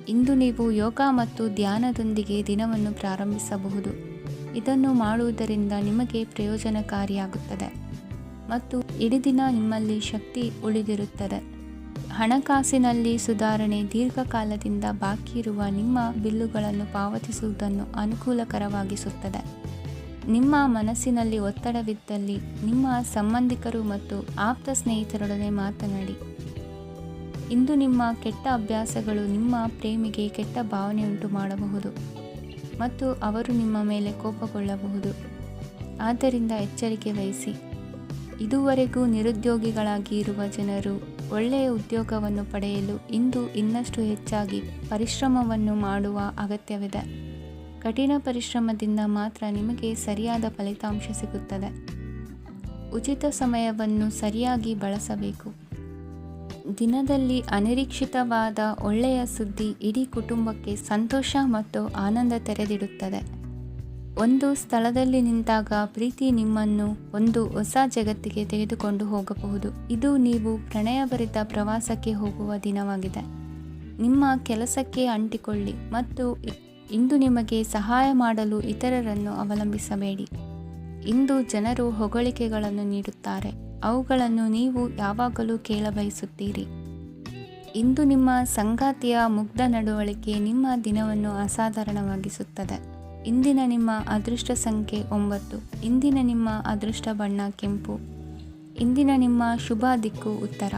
ಇಂದು ನೀವು ಯೋಗ ಮತ್ತು ಧ್ಯಾನದೊಂದಿಗೆ ದಿನವನ್ನು ಪ್ರಾರಂಭಿಸಬಹುದು. ಇದನ್ನು ಮಾಡುವುದರಿಂದ ನಿಮಗೆ ಪ್ರಯೋಜನಕಾರಿಯಾಗುತ್ತದೆ ಮತ್ತು ಇಡೀ ದಿನ ನಿಮ್ಮಲ್ಲಿ ಶಕ್ತಿ ಉಳಿದಿರುತ್ತದೆ. ಹಣಕಾಸಿನಲ್ಲಿ ಸುಧಾರಣೆ. ದೀರ್ಘಕಾಲದಿಂದ ಬಾಕಿ ಇರುವ ನಿಮ್ಮ ಬಿಲ್ಲುಗಳನ್ನು ಪಾವತಿಸುವುದನ್ನು ಅನುಕೂಲಕರವಾಗಿಸುತ್ತದೆ. ನಿಮ್ಮ ಮನಸ್ಸಿನಲ್ಲಿ ಒತ್ತಡವಿದ್ದಲ್ಲಿ ನಿಮ್ಮ ಸಂಬಂಧಿಕರು ಮತ್ತು ಆಪ್ತ ಸ್ನೇಹಿತರೊಡನೆ ಮಾತನಾಡಿ. ಇಂದು ನಿಮ್ಮ ಕೆಟ್ಟ ಅಭ್ಯಾಸಗಳು ನಿಮ್ಮ ಪ್ರೇಮಿಗೆ ಕೆಟ್ಟ ಭಾವನೆಯುಂಟು ಮಾಡಬಹುದು ಮತ್ತು ಅವರು ನಿಮ್ಮ ಮೇಲೆ ಕೋಪಗೊಳ್ಳಬಹುದು. ಆದ್ದರಿಂದ ಎಚ್ಚರಿಕೆ ವಹಿಸಿ. ಇದುವರೆಗೂ ನಿರುದ್ಯೋಗಿಗಳಾಗಿ ಇರುವ ಜನರು ಒಳ್ಳೆಯ ಉದ್ಯೋಗವನ್ನು ಪಡೆಯಲು ಇಂದು ಇನ್ನಷ್ಟು ಹೆಚ್ಚಾಗಿ ಪರಿಶ್ರಮವನ್ನು ಮಾಡುವ ಅಗತ್ಯವಿದೆ. ಕಠಿಣ ಪರಿಶ್ರಮದಿಂದ ಮಾತ್ರ ನಿಮಗೆ ಸರಿಯಾದ ಫಲಿತಾಂಶ ಸಿಗುತ್ತದೆ. ಉಚಿತ ಸಮಯವನ್ನು ಸರಿಯಾಗಿ ಬಳಸಬೇಕು. ದಿನದಲ್ಲಿ ಅನಿರೀಕ್ಷಿತವಾದ ಒಳ್ಳೆಯ ಸುದ್ದಿ ಇಡೀ ಕುಟುಂಬಕ್ಕೆ ಸಂತೋಷ ಮತ್ತು ಆನಂದ ತೆರೆದಿಡುತ್ತದೆ. ಒಂದು ಸ್ಥಳದಲ್ಲಿ ನಿಂತಾಗ ಪ್ರೀತಿ ನಿಮ್ಮನ್ನು ಒಂದು ಹೊಸ ಜಗತ್ತಿಗೆ ತೆಗೆದುಕೊಂಡು ಹೋಗಬಹುದು. ಇದು ನೀವು ಪ್ರಣಯಭರಿತ ಪ್ರವಾಸಕ್ಕೆ ಹೋಗುವ ದಿನವಾಗಿದೆ. ನಿಮ್ಮ ಕೆಲಸಕ್ಕೆ ಅಂಟಿಕೊಳ್ಳಿ ಮತ್ತು ಇಂದು ನಿಮಗೆ ಸಹಾಯ ಮಾಡಲು ಇತರರನ್ನು ಅವಲಂಬಿಸಬೇಡಿ. ಇಂದು ಜನರು ಹೊಗಳಿಕೆಗಳನ್ನು ನೀಡುತ್ತಾರೆ. ಅವುಗಳನ್ನು ನೀವು ಯಾವಾಗಲೂ ಕೇಳಬಯಸುತ್ತೀರಿ. ಇಂದು ನಿಮ್ಮ ಸಂಗಾತಿಯ ಮುಗ್ಧ ನಡವಳಿಕೆ ನಿಮ್ಮ ದಿನವನ್ನು ಅಸಾಧಾರಣವಾಗಿಸುತ್ತದೆ. ಇಂದಿನ ನಿಮ್ಮ ಅದೃಷ್ಟ ಸಂಖ್ಯೆ 9. ಇಂದಿನ ನಿಮ್ಮ ಅದೃಷ್ಟ ಬಣ್ಣ ಕೆಂಪು. ಇಂದಿನ ನಿಮ್ಮ ಶುಭ ದಿಕ್ಕು ಉತ್ತರ.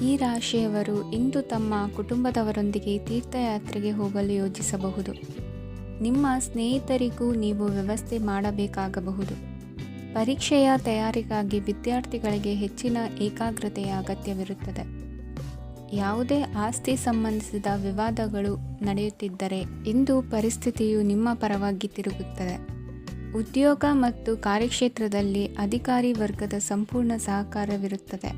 ಈ ರಾಶಿಯವರು ಇಂದು ತಮ್ಮ ಕುಟುಂಬದವರೊಂದಿಗೆ ತೀರ್ಥಯಾತ್ರೆಗೆ ಹೋಗಲು ಯೋಜಿಸಬಹುದು. ನಿಮ್ಮ ಸ್ನೇಹಿತರಿಗೂ ನೀವು ವ್ಯವಸ್ಥೆ ಮಾಡಬೇಕಾಗಬಹುದು. ಪರೀಕ್ಷೆಯ ತಯಾರಿಗಾಗಿ ವಿದ್ಯಾರ್ಥಿಗಳಿಗೆ ಹೆಚ್ಚಿನ ಏಕಾಗ್ರತೆಯ ಅಗತ್ಯವಿರುತ್ತದೆ. ಯಾವುದೇ ಆಸ್ತಿ ಸಂಬಂಧಿಸಿದ ವಿವಾದಗಳು ನಡೆಯುತ್ತಿದ್ದರೆ ಇಂದು ಪರಿಸ್ಥಿತಿಯು ನಿಮ್ಮ ಪರವಾಗಿ ತಿರುಗುತ್ತದೆ. ಉದ್ಯೋಗ ಮತ್ತು ಕಾರ್ಯಕ್ಷೇತ್ರದಲ್ಲಿ ಅಧಿಕಾರಿ ವರ್ಗದ ಸಂಪೂರ್ಣ ಸಹಕಾರವಿರುತ್ತದೆ.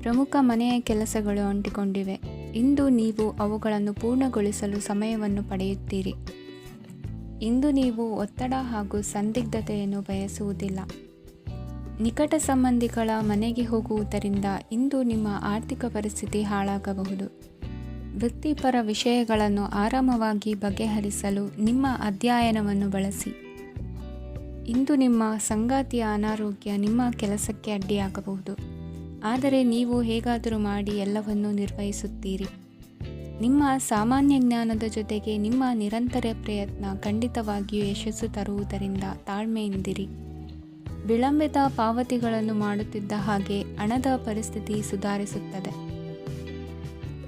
ಪ್ರಮುಖ ಮನೆಯ ಕೆಲಸಗಳು ಅಂಟಿಕೊಂಡಿವೆ. ಇಂದು ನೀವು ಅವುಗಳನ್ನು ಪೂರ್ಣಗೊಳಿಸಲು ಸಮಯವನ್ನು ಪಡೆಯುತ್ತೀರಿ. ಇಂದು ನೀವು ಒತ್ತಡ ಹಾಗೂ ಸಂದಿಗ್ಧತೆಯನ್ನು ಬಯಸುವುದಿಲ್ಲ. ನಿಕಟ ಸಂಬಂಧಿಗಳ ಮನೆಗೆ ಹೋಗುವುದರಿಂದ ಇಂದು ನಿಮ್ಮ ಆರ್ಥಿಕ ಪರಿಸ್ಥಿತಿ ಹಾಳಾಗಬಹುದು. ವೃತ್ತಿಪರ ವಿಷಯಗಳನ್ನು ಆರಾಮವಾಗಿ ಬಗೆಹರಿಸಲು ನಿಮ್ಮ ಅಧ್ಯಯನವನ್ನು ಬಳಸಿ. ಇಂದು ನಿಮ್ಮ ಸಂಗಾತಿಯ ಅನಾರೋಗ್ಯ ನಿಮ್ಮ ಕೆಲಸಕ್ಕೆ ಅಡ್ಡಿಯಾಗಬಹುದು. ಆದರೆ ನೀವು ಹೇಗಾದರೂ ಮಾಡಿ ಎಲ್ಲವನ್ನೂ ನಿರ್ವಹಿಸುತ್ತೀರಿ. ನಿಮ್ಮ ಸಾಮಾನ್ಯ ಜ್ಞಾನದ ಜೊತೆಗೆ ನಿಮ್ಮ ನಿರಂತರ ಪ್ರಯತ್ನ ಖಂಡಿತವಾಗಿಯೂ ಯಶಸ್ಸು ತರುವುದರಿಂದ ತಾಳ್ಮೆಯಿಂದಿರಿ. ವಿಳಂಬಿತ ಪಾವತಿಗಳನ್ನು ಮಾಡುತ್ತಿದ್ದ ಹಾಗೆ ಹಣದ ಪರಿಸ್ಥಿತಿ ಸುಧಾರಿಸುತ್ತದೆ.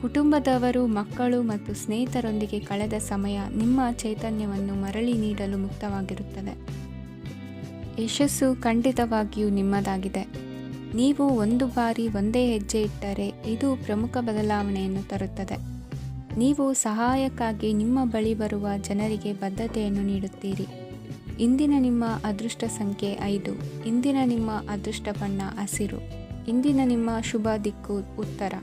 ಕುಟುಂಬದವರು, ಮಕ್ಕಳು ಮತ್ತು ಸ್ನೇಹಿತರೊಂದಿಗೆ ಕಳೆದ ಸಮಯ ನಿಮ್ಮ ಚೈತನ್ಯವನ್ನು ಮರಳಿ ನೀಡಲು ಮುಕ್ತವಾಗಿರುತ್ತದೆ. ಯಶಸ್ಸು ಖಂಡಿತವಾಗಿಯೂ ನಿಮ್ಮದಾಗಿದೆ. ನೀವು ಒಂದು ಬಾರಿ ಒಂದೇ ಹೆಜ್ಜೆ ಇಟ್ಟರೆ ಇದು ಪ್ರಮುಖ ಬದಲಾವಣೆಯನ್ನು ತರುತ್ತದೆ. ನೀವು ಸಹಾಯಕ್ಕಾಗಿ ನಿಮ್ಮ ಬಳಿ ಬರುವ ಜನರಿಗೆ ಬದ್ಧತೆಯನ್ನು ನೀಡುತ್ತೀರಿ. ಇಂದಿನ ನಿಮ್ಮ ಅದೃಷ್ಟ ಸಂಖ್ಯೆ 5. ಇಂದಿನ ನಿಮ್ಮ ಅದೃಷ್ಟ ಬಣ್ಣ ಹಸಿರು. ಇಂದಿನ ನಿಮ್ಮ ಶುಭ ದಿಕ್ಕು ಉತ್ತರ.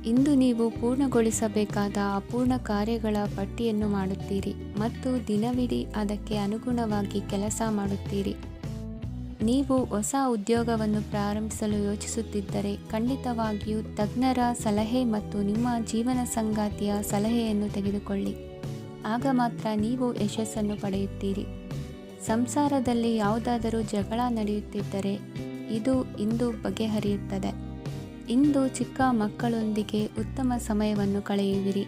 ಇಂದು ನೀವು ಪೂರ್ಣಗೊಳಿಸಬೇಕಾದ ಅಪೂರ್ಣ ಕಾರ್ಯಗಳ ಪಟ್ಟಿಯನ್ನು ಮಾಡುತ್ತೀರಿ ಮತ್ತು ದಿನವಿಡೀ ಅದಕ್ಕೆ ಅನುಗುಣವಾಗಿ ಕೆಲಸ ಮಾಡುತ್ತೀರಿ. ನೀವು ಹೊಸ ಉದ್ಯೋಗವನ್ನು ಪ್ರಾರಂಭಿಸಲು ಯೋಚಿಸುತ್ತಿದ್ದರೆ ಖಂಡಿತವಾಗಿಯೂ ತಜ್ಞರ ಸಲಹೆ ಮತ್ತು ನಿಮ್ಮ ಜೀವನ ಸಂಗಾತಿಯ ಸಲಹೆಯನ್ನು ತೆಗೆದುಕೊಳ್ಳಿ. ಆಗ ಮಾತ್ರ ನೀವು ಯಶಸ್ಸನ್ನು ಪಡೆಯುತ್ತೀರಿ. ಸಂಸಾರದಲ್ಲಿ ಯಾವುದಾದರೂ ಜಗಳ ನಡೆಯುತ್ತಿದ್ದರೆ ಇದು ಇಂದು ಬಗೆಹರಿಯುತ್ತದೆ. ಇಂದು ಚಿಕ್ಕ ಮಕ್ಕಳೊಂದಿಗೆ ಉತ್ತಮ ಸಮಯವನ್ನು ಕಳೆಯುವಿರಿ.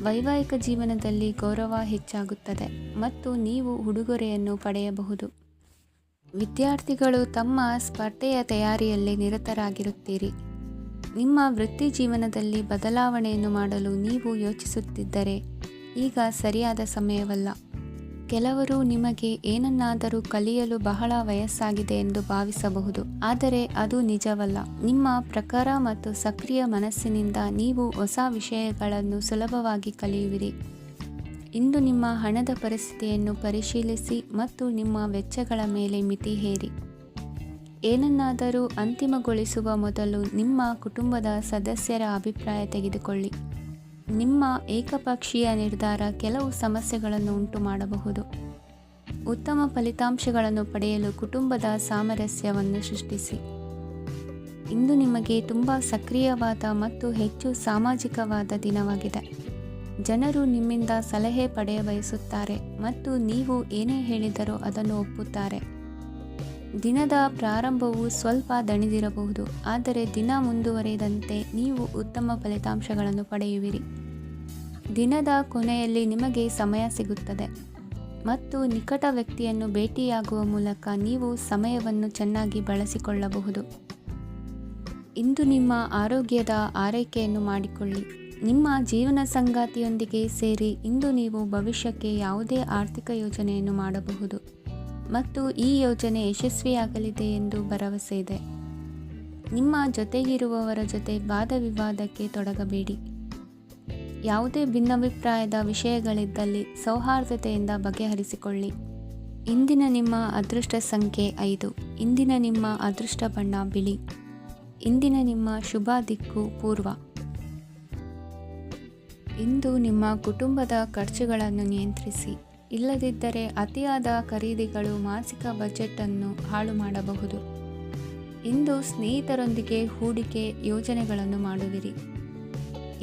ವೈವಾಹಿಕ ಜೀವನದಲ್ಲಿ ಗೌರವ ಹೆಚ್ಚಾಗುತ್ತದೆ ಮತ್ತು ನೀವು ಉಡುಗೊರೆಯನ್ನು ಪಡೆಯಬಹುದು. ವಿದ್ಯಾರ್ಥಿಗಳು ತಮ್ಮ ಸ್ಪರ್ಧೆಯ ತಯಾರಿಯಲ್ಲಿ ನಿರತರಾಗಿರುತ್ತೀರಿ. ನಿಮ್ಮ ವೃತ್ತಿ ಜೀವನದಲ್ಲಿ ಬದಲಾವಣೆಯನ್ನು ಮಾಡಲು ನೀವು ಯೋಚಿಸುತ್ತಿದ್ದರೆ ಈಗ ಸರಿಯಾದ ಸಮಯವಲ್ಲ. ಕೆಲವರು ನಿಮಗೆ ಏನನ್ನಾದರೂ ಕಲಿಯಲು ಬಹಳ ವಯಸ್ಸಾಗಿದೆ ಎಂದು ಭಾವಿಸಬಹುದು, ಆದರೆ ಅದು ನಿಜವಲ್ಲ. ನಿಮ್ಮ ಪ್ರಖರ ಮತ್ತು ಸಕ್ರಿಯ ಮನಸ್ಸಿನಿಂದ ನೀವು ಹೊಸ ವಿಷಯಗಳನ್ನು ಸುಲಭವಾಗಿ ಕಲಿಯುವಿರಿ. ಇಂದು ನಿಮ್ಮ ಹಣದ ಪರಿಸ್ಥಿತಿಯನ್ನು ಪರಿಶೀಲಿಸಿ ಮತ್ತು ನಿಮ್ಮ ವೆಚ್ಚಗಳ ಮೇಲೆ ಮಿತಿ ಹೇರಿ. ಏನನ್ನಾದರೂ ಅಂತಿಮಗೊಳಿಸುವ ಮೊದಲು ನಿಮ್ಮ ಕುಟುಂಬದ ಸದಸ್ಯರ ಅಭಿಪ್ರಾಯ ತೆಗೆದುಕೊಳ್ಳಿ. ನಿಮ್ಮ ಏಕಪಕ್ಷೀಯ ನಿರ್ಧಾರ ಕೆಲವು ಸಮಸ್ಯೆಗಳನ್ನು ಉಂಟು ಮಾಡಬಹುದು. ಉತ್ತಮ ಫಲಿತಾಂಶಗಳನ್ನು ಪಡೆಯಲು ಕುಟುಂಬದ ಸಾಮರಸ್ಯವನ್ನು ಸೃಷ್ಟಿಸಿ. ಇಂದು ನಿಮಗೆ ತುಂಬ ಸಕ್ರಿಯವಾದ ಮತ್ತು ಹೆಚ್ಚು ಸಾಮಾಜಿಕವಾದ ದಿನವಾಗಿದೆ. ಜನರು ನಿಮ್ಮಿಂದ ಸಲಹೆ ಪಡೆಯ ಬಯಸುತ್ತಾರೆ ಮತ್ತು ನೀವು ಏನೇ ಹೇಳಿದರೂ ಅದನ್ನು ಒಪ್ಪುತ್ತಾರೆ. ದಿನದ ಪ್ರಾರಂಭವು ಸ್ವಲ್ಪ ದಣಿದಿರಬಹುದು, ಆದರೆ ದಿನ ಮುಂದುವರಿದಂತೆ ನೀವು ಉತ್ತಮ ಫಲಿತಾಂಶಗಳನ್ನು ಪಡೆಯುವಿರಿ. ದಿನದ ಕೊನೆಯಲ್ಲಿ ನಿಮಗೆ ಸಮಯ ಸಿಗುತ್ತದೆ ಮತ್ತು ನಿಕಟ ವ್ಯಕ್ತಿಯನ್ನು ಭೇಟಿಯಾಗುವ ಮೂಲಕ ನೀವು ಸಮಯವನ್ನು ಚೆನ್ನಾಗಿ ಬಳಸಿಕೊಳ್ಳಬಹುದು. ಇಂದು ನಿಮ್ಮ ಆರೋಗ್ಯದ ಆರೈಕೆಯನ್ನು ಮಾಡಿಕೊಳ್ಳಿ. ನಿಮ್ಮ ಜೀವನ ಸಂಗಾತಿಯೊಂದಿಗೆ ಸೇರಿ ಇಂದು ನೀವು ಭವಿಷ್ಯಕ್ಕೆ ಯಾವುದೇ ಆರ್ಥಿಕ ಯೋಜನೆಯನ್ನು ಮಾಡಬಹುದು ಮತ್ತು ಈ ಯೋಜನೆ ಯಶಸ್ವಿಯಾಗಲಿದೆ ಎಂದು ಭರವಸೆ ಇದೆ. ನಿಮ್ಮ ಜೊತೆಗಿರುವವರ ಜೊತೆ ವಾದ ವಿವಾದಕ್ಕೆ ತೊಡಗಬೇಡಿ. ಯಾವುದೇ ಭಿನ್ನಾಭಿಪ್ರಾಯದ ವಿಷಯಗಳಿದ್ದಲ್ಲಿ ಸೌಹಾರ್ದತೆಯಿಂದ ಬಗೆಹರಿಸಿಕೊಳ್ಳಿ. ಇಂದಿನ ನಿಮ್ಮ ಅದೃಷ್ಟ ಸಂಖ್ಯೆ 5. ಇಂದಿನ ನಿಮ್ಮ ಅದೃಷ್ಟ ಬಣ್ಣ ಬಿಳಿ. ಇಂದಿನ ನಿಮ್ಮ ಶುಭ ದಿಕ್ಕು ಪೂರ್ವ. ಇಂದು ನಿಮ್ಮ ಕುಟುಂಬದ ಖರ್ಚುಗಳನ್ನು ನಿಯಂತ್ರಿಸಿ. ಇಲ್ಲದಿದ್ದರೆ ಅತಿಯಾದ ಖರೀದಿಗಳು ಮಾಸಿಕ ಬಜೆಟನ್ನು ಹಾಳು ಮಾಡಬಹುದು. ಇಂದು ಸ್ನೇಹಿತರೊಂದಿಗೆ ಹೂಡಿಕೆ ಯೋಜನೆಗಳನ್ನು ಮಾಡುವಿರಿ.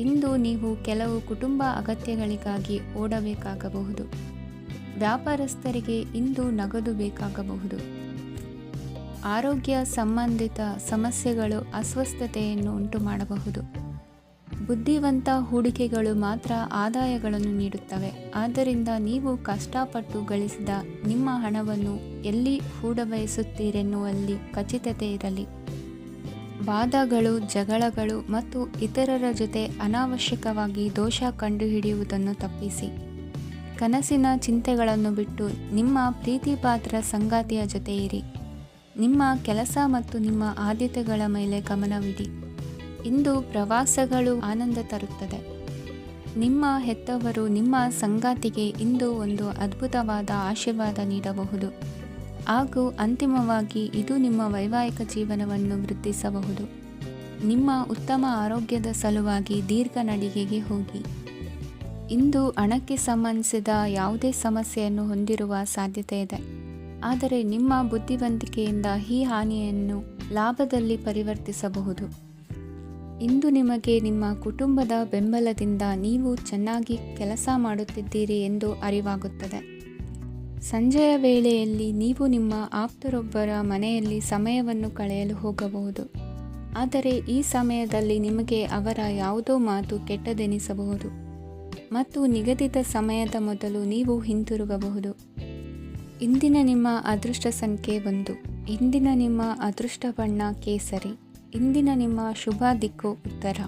ಇಂದು ನೀವು ಕೆಲವು ಕುಟುಂಬ ಅಗತ್ಯಗಳಿಗಾಗಿ ಓಡಬೇಕಾಗಬಹುದು. ವ್ಯಾಪಾರಸ್ಥರಿಗೆ ಇಂದು ನಗದು ಬೇಕಾಗಬಹುದು. ಆರೋಗ್ಯ ಸಂಬಂಧಿತ ಸಮಸ್ಯೆಗಳು ಅಸ್ವಸ್ಥತೆಯನ್ನು ಉಂಟು ಮಾಡಬಹುದು. ಬುದ್ಧಿವಂತ ಹೂಡಿಕೆಗಳು ಮಾತ್ರ ಆದಾಯಗಳನ್ನು ನೀಡುತ್ತವೆ. ಆದ್ದರಿಂದ ನೀವು ಕಷ್ಟಪಟ್ಟು ಗಳಿಸಿದ ನಿಮ್ಮ ಹಣವನ್ನು ಎಲ್ಲಿ ಹೂಡಬಯಸುತ್ತೀರೆನ್ನುವಲ್ಲಿ ಖಚಿತತೆ ಇರಲಿ. ವಾದಗಳು, ಜಗಳಗಳು ಮತ್ತು ಇತರರ ಜೊತೆ ಅನಾವಶ್ಯಕವಾಗಿ ದೋಷ ಕಂಡುಹಿಡಿಯುವುದನ್ನು ತಪ್ಪಿಸಿ. ಕನಸಿನ ಚಿಂತೆಗಳನ್ನು ಬಿಟ್ಟು ನಿಮ್ಮ ಪ್ರೀತಿಪಾತ್ರ ಸಂಗಾತಿಯ ಜೊತೆ ಇರಿ. ನಿಮ್ಮ ಕೆಲಸ ಮತ್ತು ನಿಮ್ಮ ಆದ್ಯತೆಗಳ ಮೇಲೆ ಗಮನವಿಡಿ. ಇಂದು ಪ್ರವಾಸಗಳು ಆನಂದ ತರುತ್ತದೆ. ನಿಮ್ಮ ಹೆತ್ತವರು ನಿಮ್ಮ ಸಂಗಾತಿಗೆ ಇಂದು ಒಂದು ಅದ್ಭುತವಾದ ಆಶೀರ್ವಾದ ನೀಡಬಹುದು ಹಾಗೂ ಅಂತಿಮವಾಗಿ ಇದು ನಿಮ್ಮ ವೈವಾಹಿಕ ಜೀವನವನ್ನು ವೃದ್ಧಿಸಬಹುದು. ನಿಮ್ಮ ಉತ್ತಮ ಆರೋಗ್ಯದ ಸಲುವಾಗಿ ದೀರ್ಘ ನಡಿಗೆಗೆ ಹೋಗಿ. ಇಂದು ಹಣಕ್ಕೆ ಸಂಬಂಧಿಸಿದ ಯಾವುದೇ ಸಮಸ್ಯೆಯನ್ನು ಹೊಂದಿರುವ ಸಾಧ್ಯತೆ ಇದೆ, ಆದರೆ ನಿಮ್ಮ ಬುದ್ಧಿವಂತಿಕೆಯಿಂದ ಈ ಹಾನಿಯನ್ನು ಲಾಭದಲ್ಲಿ ಪರಿವರ್ತಿಸಬಹುದು. ಇಂದು ನಿಮಗೆ ನಿಮ್ಮ ಕುಟುಂಬದ ಬೆಂಬಲದಿಂದ ನೀವು ಚೆನ್ನಾಗಿ ಕೆಲಸ ಮಾಡುತ್ತಿದ್ದೀರಿ ಎಂದು ಅರಿವಾಗುತ್ತದೆ. ಸಂಜೆಯ ವೇಳೆಯಲ್ಲಿ ನೀವು ನಿಮ್ಮ ಆಪ್ತರೊಬ್ಬರ ಮನೆಯಲ್ಲಿ ಸಮಯವನ್ನು ಕಳೆಯಲು ಹೋಗಬಹುದು, ಆದರೆ ಈ ಸಮಯದಲ್ಲಿ ನಿಮಗೆ ಅವರ ಯಾವುದೋ ಮಾತು ಕೆಟ್ಟದೆನಿಸಬಹುದು ಮತ್ತು ನಿಗದಿತ ಸಮಯದ ಮೊದಲು ನೀವು ಹಿಂತಿರುಗಬಹುದು. ಇಂದಿನ ನಿಮ್ಮ ಅದೃಷ್ಟ ಸಂಖ್ಯೆ 1. ಇಂದಿನ ನಿಮ್ಮ ಅದೃಷ್ಟ ಬಣ್ಣ ಕೇಸರಿ. ಇಂದಿನ ನಿಮ್ಮ ಶುಭ ದಿಕ್ಕು ಉತ್ತರ.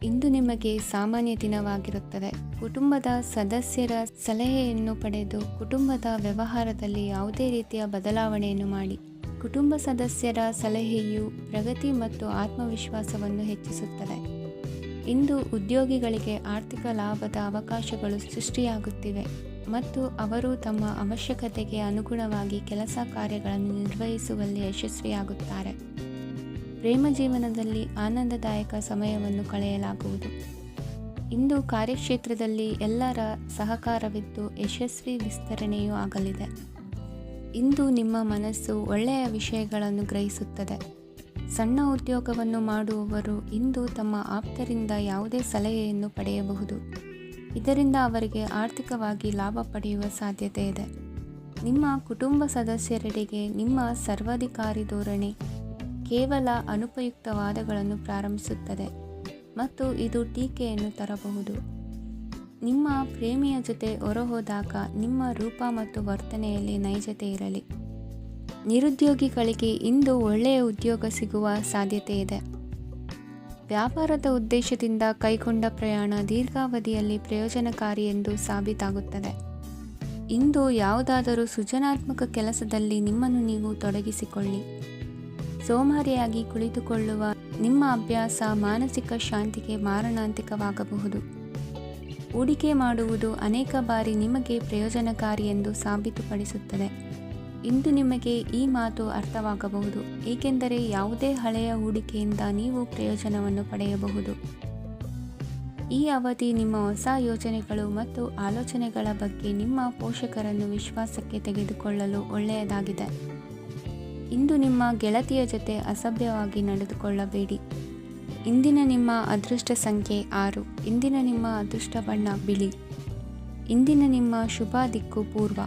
ಇಂದು ನಿಮಗೆ ಸಾಮಾನ್ಯ ದಿನವಾಗಿರುತ್ತದೆ. ಕುಟುಂಬದ ಸದಸ್ಯರ ಸಲಹೆಯನ್ನು ಪಡೆದು ಕುಟುಂಬದ ವ್ಯವಹಾರದಲ್ಲಿ ಯಾವುದೇ ರೀತಿಯ ಬದಲಾವಣೆಯನ್ನು ಮಾಡಿ. ಕುಟುಂಬ ಸದಸ್ಯರ ಸಲಹೆಯು ಪ್ರಗತಿ ಮತ್ತು ಆತ್ಮವಿಶ್ವಾಸವನ್ನು ಹೆಚ್ಚಿಸುತ್ತದೆ. ಇಂದು ಉದ್ಯೋಗಿಗಳಿಗೆ ಆರ್ಥಿಕ ಲಾಭದ ಅವಕಾಶಗಳು ಸೃಷ್ಟಿಯಾಗುತ್ತಿವೆ ಮತ್ತು ಅವರು ತಮ್ಮ ಅವಶ್ಯಕತೆಗೆ ಅನುಗುಣವಾಗಿ ಕೆಲಸ ಕಾರ್ಯಗಳನ್ನು ನಿರ್ವಹಿಸುವಲ್ಲಿ ಯಶಸ್ವಿಯಾಗುತ್ತಾರೆ. ಪ್ರೇಮ ಜೀವನದಲ್ಲಿ ಆನಂದದಾಯಕ ಸಮಯವನ್ನು ಕಳೆಯಲಾಗುವುದು. ಇಂದು ಕಾರ್ಯಕ್ಷೇತ್ರದಲ್ಲಿ ಎಲ್ಲರ ಸಹಕಾರವಿದ್ದು ಯಶಸ್ವಿ ವಿಸ್ತರಣೆಯೂ ಆಗಲಿದೆ. ಇಂದು ನಿಮ್ಮ ಮನಸ್ಸು ಒಳ್ಳೆಯ ವಿಷಯಗಳನ್ನು ಗ್ರಹಿಸುತ್ತದೆ. ಸಣ್ಣ ಉದ್ಯೋಗವನ್ನು ಮಾಡುವವರು ಇಂದು ತಮ್ಮ ಆಪ್ತರಿಂದ ಯಾವುದೇ ಸಲಹೆಯನ್ನು ಪಡೆಯಬಹುದು. ಇದರಿಂದ ಅವರಿಗೆ ಆರ್ಥಿಕವಾಗಿ ಲಾಭ ಪಡೆಯುವ ಸಾಧ್ಯತೆ ಇದೆ. ನಿಮ್ಮ ಕುಟುಂಬ ಸದಸ್ಯರೆಡೆಗೆ ನಿಮ್ಮ ಸರ್ವಾಧಿಕಾರಿ ಧೋರಣೆ ಕೇವಲ ಅನುಪಯುಕ್ತ ವಾದಗಳನ್ನು ಪ್ರಾರಂಭಿಸುತ್ತದೆ ಮತ್ತು ಇದು ಟೀಕೆಯನ್ನು ತರಬಹುದು. ನಿಮ್ಮ ಪ್ರೇಮಿಯ ಜೊತೆ ಹೊರಹೋದಾಗ ನಿಮ್ಮ ರೂಪ ಮತ್ತು ವರ್ತನೆಯಲ್ಲಿ ನೈಜತೆ ಇರಲಿ. ನಿರುದ್ಯೋಗಿಗಳಿಗೆ ಇಂದು ಒಳ್ಳೆಯ ಉದ್ಯೋಗ ಸಿಗುವ ಸಾಧ್ಯತೆ ಇದೆ. ವ್ಯಾಪಾರದ ಉದ್ದೇಶದಿಂದ ಕೈಗೊಂಡ ಪ್ರಯಾಣ ದೀರ್ಘಾವಧಿಯಲ್ಲಿ ಪ್ರಯೋಜನಕಾರಿ ಎಂದು ಸಾಬೀತಾಗುತ್ತದೆ. ಇಂದು ಯಾವುದಾದರೂ ಸೃಜನಾತ್ಮಕ ಕೆಲಸದಲ್ಲಿ ನಿಮ್ಮನ್ನು ನೀವು ತೊಡಗಿಸಿಕೊಳ್ಳಿ. ಸೋಮಾರಿಯಾಗಿ ಕುಳಿತುಕೊಳ್ಳುವ ನಿಮ್ಮ ಅಭ್ಯಾಸ ಮಾನಸಿಕ ಶಾಂತಿಗೆ ಮಾರಣಾಂತಿಕವಾಗಬಹುದು. ಹೂಡಿಕೆ ಮಾಡುವುದು ಅನೇಕ ಬಾರಿ ನಿಮಗೆ ಪ್ರಯೋಜನಕಾರಿ ಎಂದು ಸಾಬೀತುಪಡಿಸುತ್ತದೆ. ಇಂದು ನಿಮಗೆ ಈ ಮಾತು ಅರ್ಥವಾಗಬಹುದು, ಏಕೆಂದರೆ ಯಾವುದೇ ಹಳೆಯ ಹೂಡಿಕೆಯಿಂದ ನೀವು ಪ್ರಯೋಜನವನ್ನು ಪಡೆಯಬಹುದು. ಈ ಅವಧಿ ನಿಮ್ಮ ಹೊಸ ಯೋಜನೆಗಳು ಮತ್ತು ಆಲೋಚನೆಗಳ ಬಗ್ಗೆ ನಿಮ್ಮ ಪೋಷಕರನ್ನು ವಿಶ್ವಾಸಕ್ಕೆ ತೆಗೆದುಕೊಳ್ಳಲು ಒಳ್ಳೆಯದಾಗಿದೆ. ಇಂದು ನಿಮ್ಮ ಗೆಳತಿಯ ಜೊತೆ ಅಸಭ್ಯವಾಗಿ ನಡೆದುಕೊಳ್ಳಬೇಡಿ. ಇಂದಿನ ನಿಮ್ಮ ಅದೃಷ್ಟ ಸಂಖ್ಯೆ 6. ಇಂದಿನ ನಿಮ್ಮ ಅದೃಷ್ಟ ಬಣ್ಣ ಬಿಳಿ. ಇಂದಿನ ನಿಮ್ಮ ಶುಭ ದಿಕ್ಕು ಪೂರ್ವ.